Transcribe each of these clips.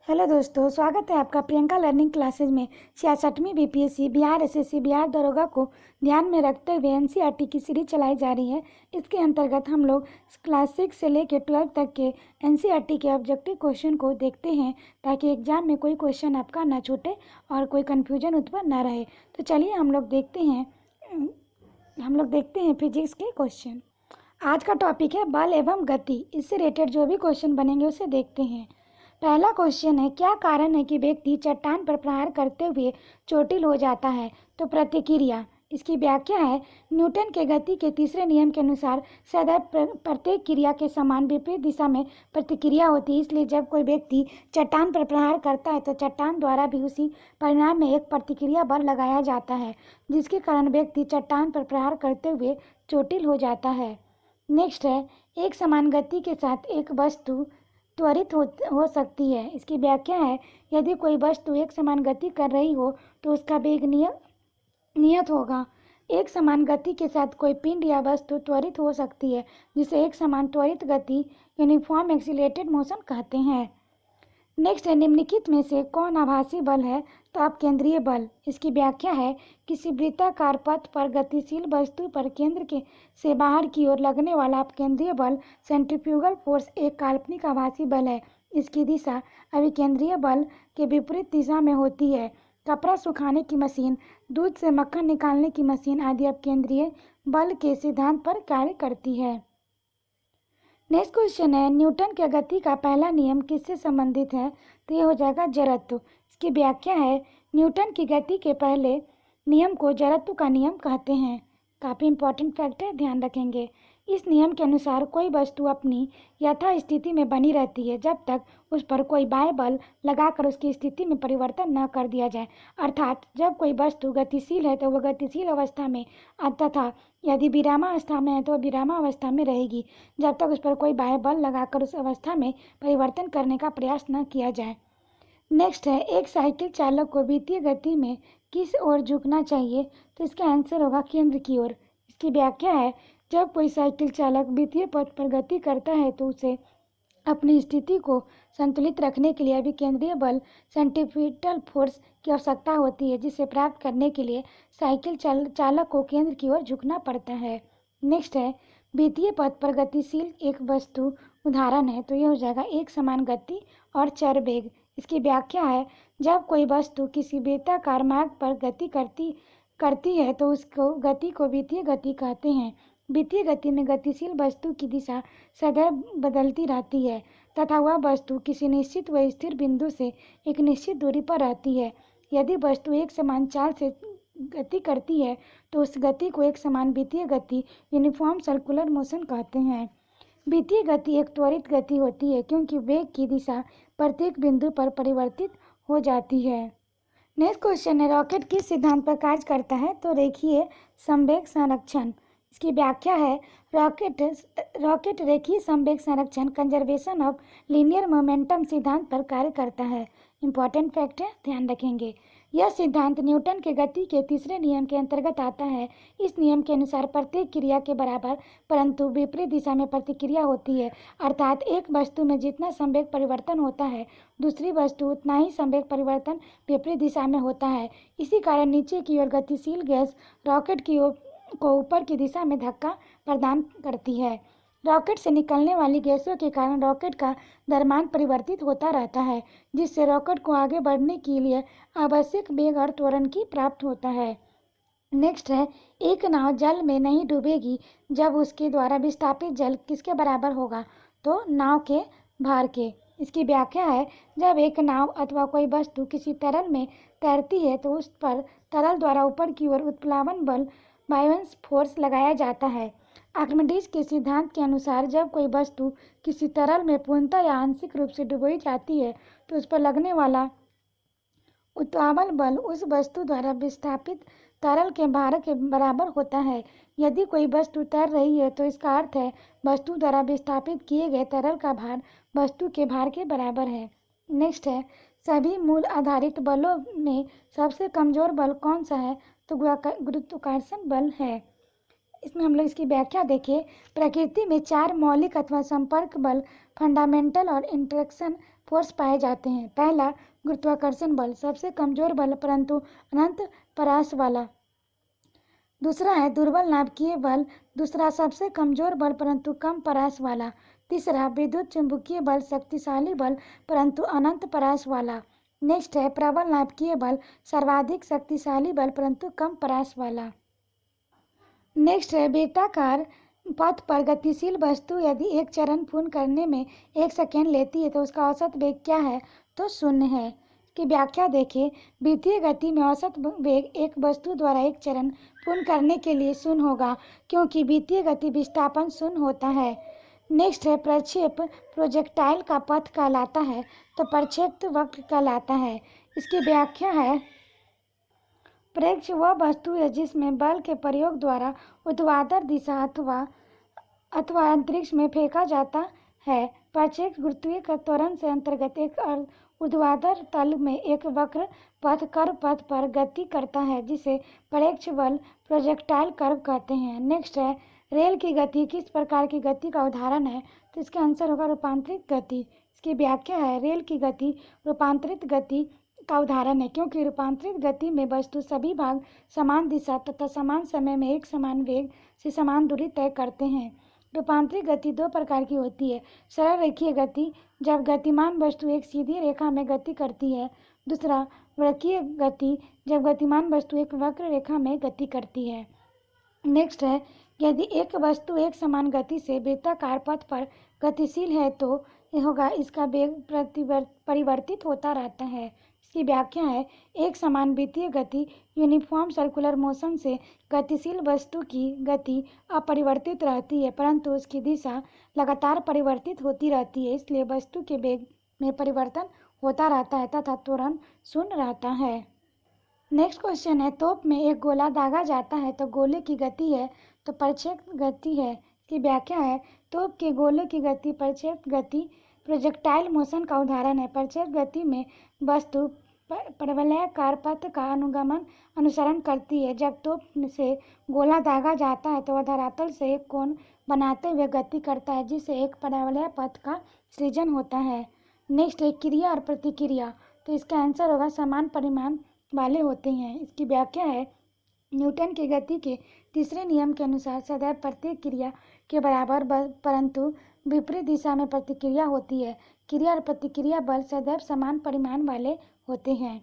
Hello दोस्तों, स्वागत है आपका प्रियंका लर्निंग क्लासेज में। 66वीं बीपीएससी बिहार एसएससी बिहार दरोगा को ध्यान में रखते हुए एनसीईआरटी की सीरीज चलाई जा रही है। इसके अंतर्गत हम लोग क्लास 6 से लेकर 12 तक के एनसीईआरटी के ऑब्जेक्टिव क्वेश्चन को देखते हैं, ताकि एग्जाम में कोई क्वेश्चन आपका ना छूटे और कोई कन्फ्यूजन उत्पन्न ना रहे। तो चलिए हम लोग देखते हैं फिजिक्स के क्वेश्चन। आज का टॉपिक है बल एवं गति। इससे रिलेटेड जो भी क्वेश्चन बनेंगे उसे देखते हैं। पहला क्वेश्चन है, क्या कारण है कि व्यक्ति चट्टान पर प्रहार करते हुए चोटिल हो जाता है? तो प्रतिक्रिया। इसकी व्याख्या है, न्यूटन के गति के तीसरे नियम के अनुसार सदैव प्रत्येक क्रिया के समान विपरीत दिशा में प्रतिक्रिया होती है। इसलिए जब कोई व्यक्ति चट्टान पर प्रहार करता है तो चट्टान द्वारा भी उसी परिणाम में एक प्रतिक्रिया बल लगाया जाता है, जिसके कारण व्यक्ति चट्टान पर प्रहार करते हुए चोटिल हो जाता है। नेक्स्ट है, एक समान गति के साथ एक वस्तु त्वरित हो सकती है। इसकी व्याख्या है, यदि कोई वस्तु एक समान गति कर रही हो तो उसका वेग नियत होगा। एक समान गति के साथ कोई पिंड या वस्तु त्वरित हो सकती है, जिसे एक समान त्वरित गति यूनिफॉर्म एक्सीलरेटेड मोशन कहते हैं। नेक्स्ट है, निम्नलिखित में से कौन आभासी बल है? तो अपकेंद्रीय बल। इसकी व्याख्या है, किसी वृत्ताकार पथ पर गतिशील वस्तु पर केंद्र के से बाहर की ओर लगने वाला अपकेंद्रीय बल सेंट्रीफ्यूगल फोर्स एक काल्पनिक आभासी बल है। इसकी दिशा अभिकेंद्रीय बल के विपरीत दिशा में होती है। कपड़ा सुखाने की मशीन, दूध से मक्खन निकालने की मशीन आदि अपकेंद्रीय बल के सिद्धांत पर कार्य करती है। नेक्स्ट क्वेश्चन है, न्यूटन के गति का पहला नियम किससे संबंधित है? तो ये हो जाएगा जड़त्व। इसकी व्याख्या है, न्यूटन की गति के पहले नियम को जड़त्व का नियम कहते हैं। काफ़ी इंपॉर्टेंट फैक्ट है, ध्यान रखेंगे। इस नियम के अनुसार कोई वस्तु अपनी यथा स्थिति में बनी रहती है जब तक उस पर कोई बाह्य बल लगाकर उसकी स्थिति में परिवर्तन न कर दिया जाए। अर्थात जब कोई वस्तु गतिशील है तो वह गतिशील अवस्था में, तथा यदि विरामावस्था में है तो वह विरामावस्था में रहेगी, जब तक उस पर कोई बाह्य बल लगाकर उस अवस्था में परिवर्तन करने का प्रयास न किया जाए। नेक्स्ट है, एक साइकिल चालक को वित्तीय गति में किस ओर झुकना चाहिए? तो इसका आंसर होगा केंद्र की ओर। इसकी व्याख्या है, जब कोई साइकिल चालक वित्तीय पथ पर गति करता है तो उसे अपनी स्थिति को संतुलित रखने के लिए अभिकेंद्रीय बल सेंट्रीफ्यूगल फोर्स की आवश्यकता होती है, जिसे प्राप्त करने के लिए साइकिल चालक को केंद्र की ओर झुकना पड़ता है। नेक्स्ट है, वित्तीय पथ पर गतिशील एक वस्तु उदाहरण है, तो यह हो जाएगा एक समान गति और चर वेग। इसकी व्याख्या है, जब कोई वस्तु किसी वृत्ताकार मार्ग पर गति करती है तो उसको गति को वित्तीय गति कहते हैं। वित्तीय गति में गतिशील वस्तु की दिशा सदैव बदलती रहती है तथा वह वस्तु किसी निश्चित व स्थिर बिंदु से एक निश्चित दूरी पर रहती है। यदि वस्तु एक समान चाल से गति करती है तो उस गति को एक समान वित्तीय गति यूनिफॉर्म सर्कुलर मोशन कहते हैं। वित्तीय गति एक त्वरित गति होती है क्योंकि वेग की दिशा प्रत्येक बिंदु पर परिवर्तित हो जाती है। नेक्स्ट क्वेश्चन है, रॉकेट किस सिद्धांत पर कार्य करता है? तो रेखीय संवेग संरक्षण। इसकी व्याख्या है, रॉकेट रेखीय संवेग संरक्षण कंजर्वेशन ऑफ लीनियर मोमेंटम सिद्धांत पर कार्य करता है। इंपॉर्टेंट फैक्ट है, ध्यान रखेंगे। यह सिद्धांत न्यूटन के गति के तीसरे नियम के अंतर्गत आता है। इस नियम के अनुसार प्रत्येक क्रिया के बराबर परंतु विपरीत दिशा में प्रतिक्रिया होती है। अर्थात एक वस्तु में जितना संवेग परिवर्तन होता है दूसरी वस्तु उतना ही संवेग परिवर्तन विपरीत दिशा में होता है। इसी कारण नीचे की ओर गतिशील गैस रॉकेट को ऊपर की दिशा में धक्का प्रदान करती है। रॉकेट से निकलने वाली गैसों के कारण रॉकेट का द्रव्यमान परिवर्तित होता रहता है, जिससे रॉकेट को आगे बढ़ने के लिए आवश्यक वेग और त्वरण की प्राप्त होता है। नेक्स्ट है, एक नाव जल में नहीं डूबेगी जब उसके द्वारा विस्थापित जल किसके बराबर होगा? तो नाव के भार के। इसकी व्याख्या है, जब एक नाव अथवा कोई वस्तु किसी तरल में तैरती है तो उस पर तरल द्वारा ऊपर की ओर उत्प्लावन बल बायोंस फोर्स लगाया जाता है। आर्किमिडीज के सिद्धांत के अनुसार जब कोई वस्तु किसी तरल में पूर्णतः या आंशिक रूप से डुबोई जाती है तो उस पर लगने वाला उत्प्लावन बल उस वस्तु द्वारा विस्थापित तरल के भार के बराबर होता है। यदि कोई वस्तु तैर रही है तो इसका अर्थ है वस्तु द्वारा विस्थापित किए गए तरल का भार वस्तु के भार के बराबर है। नेक्स्ट है, सभी मूल आधारित बलों में सबसे कमजोर बल कौन सा है? तो गुरुत्वाकर्षण बल है। इसमें हम लोग इसकी व्याख्या देखें। प्रकृति में 4 मौलिक अथवा संपर्क बल फंडामेंटल और इंटरेक्शन फोर्स पाए जाते हैं। पहला, गुरुत्वाकर्षण बल, सबसे कमजोर बल परंतु अनंत परास वाला। दूसरा है दुर्बल नाभिकीय बल, दूसरा सबसे कमजोर बल परंतु कम परास वाला। तीसरा, विद्युत चुंबकीय बल, शक्तिशाली बल परंतु अनंत परास वाला। नेक्स्ट है प्रबल नाभिकीय बल, सर्वाधिक शक्तिशाली बल परंतु कम परास वाला। नेक्स्ट है बेटाकार पथ पर गतिशील वस्तु यदि एक चरण पूर्ण करने में 1 सेकेंड लेती है तो उसका औसत वेग क्या है? तो 0 है। की व्याख्या देखिए, वृत्तीय गति में औसत वेग एक वस्तु द्वारा एक चरण पूर्ण करने के लिए 0 होगा, क्योंकि वृत्तीय गति विस्थापन 0 होता है। नेक्स्ट है प्रक्षेप प्रोजेक्टाइल का पथ कहलाता है, तो प्रक्षेप्त वक्र कहलाता है। इसकी व्याख्या है, प्रक्षेप वह वस्तु है जिसमें बल के प्रयोग द्वारा ऊर्ध्वाधर दिशा अथवा अंतरिक्ष में फेंका जाता है। प्रक्षेप गुरुत्वीय त्वरण से अंतर्गत एक ऊर्ध्वाधर तल में एक वक्र पथ कर्व पथ पर गति करता है, जिसे प्रक्षेप बल प्रोजेक्टाइल कर्व कहते हैं। नेक्स्ट है रेल की गति किस प्रकार की गति का उदाहरण है? तो इसका आंसर होगा रूपांतरित गति। इसकी व्याख्या है, रेल की गति रूपांतरित गति का उदाहरण है, क्योंकि रूपांतरित गति में वस्तु सभी भाग समान दिशा तथा समान समय में एक समान वेग से समान दूरी तय करते हैं। रूपांतरित गति 2 प्रकार की होती है, सरल रेखीय गति, जब गतिमान वस्तु एक सीधी रेखा में गति करती है। दूसरा, वक्रीय गति, जब गतिमान वस्तु एक वक्र रेखा में गति करती है। नेक्स्ट है, यदि एक वस्तु एक समान गति से वृत्ताकार पथ पर गतिशील है तो होगा इसका वेग परिवर्तित होता रहता है। इसकी व्याख्या है, एक समान वृत्तीय गति यूनिफॉर्म सर्कुलर मोशन से गतिशील वस्तु की गति अपरिवर्तित रहती है, परंतु उसकी दिशा लगातार परिवर्तित होती रहती है, इसलिए वस्तु के वेग में परिवर्तन होता रहता है तथा त्वरण 0 रहता है। नेक्स्ट क्वेश्चन है, तोप में एक गोला दागा जाता है तो गोले की गति है तो प्रक्षेप गति है। इसकी व्याख्या है, तोप के गोले की गति प्रक्षेप गति प्रोजेक्टाइल मोशन का उदाहरण है। प्रक्षेप गति में वस्तु परवलयाकार पथ का अनुसरण करती है। जब तोप से गोला दागा जाता है तो वह धरातल से एक कोण बनाते हुए गति करता है, जिससे एक परवलय पथ का सृजन होता है। नेक्स्ट है क्रिया और प्रतिक्रिया, तो इसका आंसर होगा समान परिमाण वाले होते हैं। इसकी व्याख्या है, न्यूटन की गति के तीसरे नियम के अनुसार सदैव प्रत्येक क्रिया के बराबर परंतु विपरीत दिशा में प्रतिक्रिया होती है। क्रिया और प्रतिक्रिया बल सदैव समान परिमाण वाले होते हैं।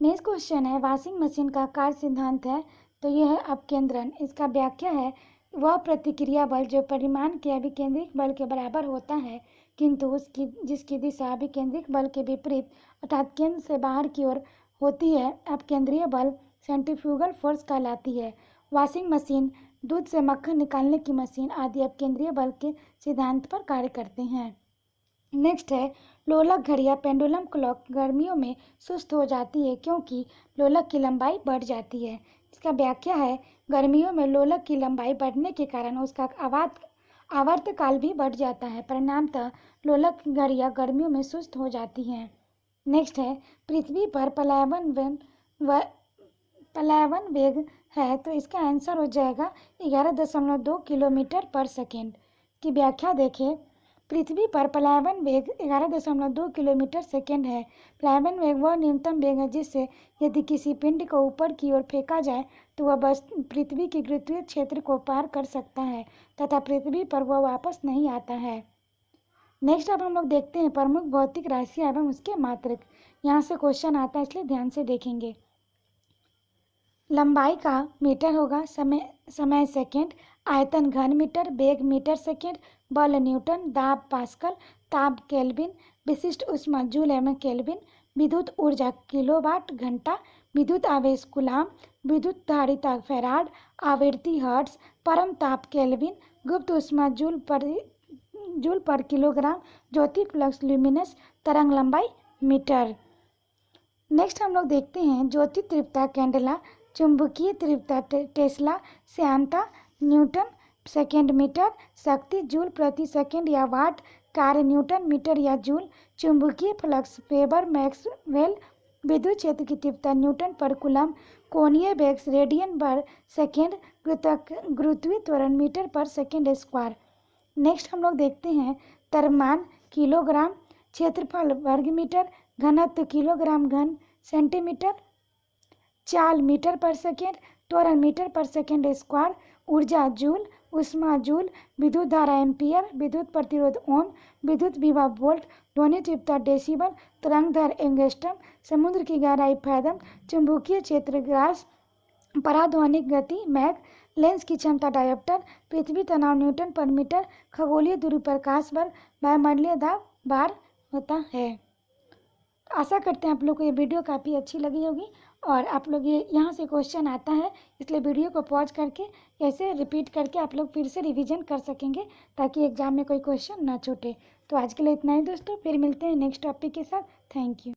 नेक्स्ट क्वेश्चन है, वॉशिंग मशीन का कार्य सिद्धांत है तो यह है अपकेंद्रण। इसका व्याख्या है, वह प्रतिक्रिया बल जो परिमाण के अभिकेंद्रिक बल के बराबर होता है, किंतु जिसकी दिशा अभिकेंद्रिक बल के विपरीत अर्थात केंद्र से बाहर की ओर होती है, अपकेंद्रीय बल सेंट्रीफ्यूगल फोर्स कहलाती है। वॉशिंग मशीन, दूध से मक्खन निकालने की मशीन आदि अपकेंद्रीय बल के सिद्धांत पर कार्य करते हैं। नेक्स्ट है, लोलक घड़ी या पेंडुलम क्लॉक गर्मियों में सुस्त हो जाती है क्योंकि लोलक की लंबाई बढ़ जाती है। इसका व्याख्या है, गर्मियों में लोलक की लंबाई बढ़ने के कारण उसका आवर्तकाल भी बढ़ जाता है, परिणामतः लोलक घड़ियाँ गर्मियों में सुस्त हो जाती हैं। नेक्स्ट है, पृथ्वी पर पलायन वेग है तो इसका आंसर हो जाएगा 11.2 किलोमीटर पर सेकेंड। की व्याख्या देखें, पृथ्वी पर पलायन वेग 11.2 किलोमीटर सेकेंड है। पलायन वेग वह न्यूनतम वेग है जिससे यदि किसी पिंड को ऊपर की ओर फेंका जाए तो वह बस पृथ्वी के गुरुत्वीय क्षेत्र को पार कर सकता है तथा पृथ्वी पर वह वापस नहीं आता है। नेक्स्ट अब हम लोग देखते हैं प्रमुख भौतिक राशि एवं उसके मात्रक। यहाँ से क्वेश्चन आता है, इसलिए ध्यान से देखेंगे। लंबाई का मीटर होगा, समय सेकेंड, आयतन घन मीटर, वेग मीटर सेकेंड, बल न्यूटन, दाब पास्कल, ताप केल्विन, विशिष्ट ऊष्मा जूल एवं केल्विन, विद्युत ऊर्जा किलोवाट घंटा, विद्युत आवेश कूलाम, विद्युत धारिता फैराड, आवृत्ति हर्ट्ज, परम ताप केल्विन, गुप्त ऊष्मा जूल पर किलोग्राम, ज्योति फ्लक्स ल्यूमिनस, तरंग लंबाई मीटर। नेक्स्ट हम लोग देखते हैं ज्योति तीव्रता कैंडेला, चुंबकीय तीव्रता टेस्ला, श्यानता न्यूटन सेकेंड मीटर, शक्ति जूल प्रति सेकेंड या वाट, कार्य न्यूटन मीटर या जूल, चुंबकीय फ्लक्स वेबर मैक्सवेल, विद्युत क्षेत्र की तीव्रता न्यूटन पर कूलम, कोणीय वेग रेडियन पर सेकेंड, गुरुत्वीय त्वरण मीटर पर सेकेंड स्क्वायर। नेक्स्ट हम लोग देखते हैं द्रव्यमान किलोग्राम, क्षेत्रफल वर्ग मीटर, घनत्व किलोग्राम घन सेंटीमीटर, चाल मीटर पर सेकेंड, त्वरण मीटर पर सेकेंड स्क्वायर, ऊर्जा जूल, ऊष्मा जूल, विद्युत धारा एम्पियर, विद्युत प्रतिरोध ओम, विद्युत विभव वोल्ट, ध्वनि तीव्रता डेसिबल, तरंग दैर्घ्य एंगस्ट्रम, समुद्र की गहराई फैदम, चुंबकीय क्षेत्र ग्रास, पराध्वनिक गति मैग, लेंस की क्षमता डायोप्टर, पृथ्वी तनाव न्यूटन पर मीटर, खगोलीय दूरी प्रकाश वर्ष, वायुमंडलीय दाब बार होता है। आशा करते हैं आप लोग को ये वीडियो काफ़ी अच्छी लगी होगी और आप लोग ये यहाँ से क्वेश्चन आता है इसलिए वीडियो को पॉज करके ऐसे रिपीट करके आप लोग फिर से रिवीजन कर सकेंगे ताकि एग्जाम में कोई क्वेश्चन ना छूटे। तो आज के लिए इतना ही दोस्तों, फिर मिलते हैं नेक्स्ट टॉपिक के साथ। Thank you.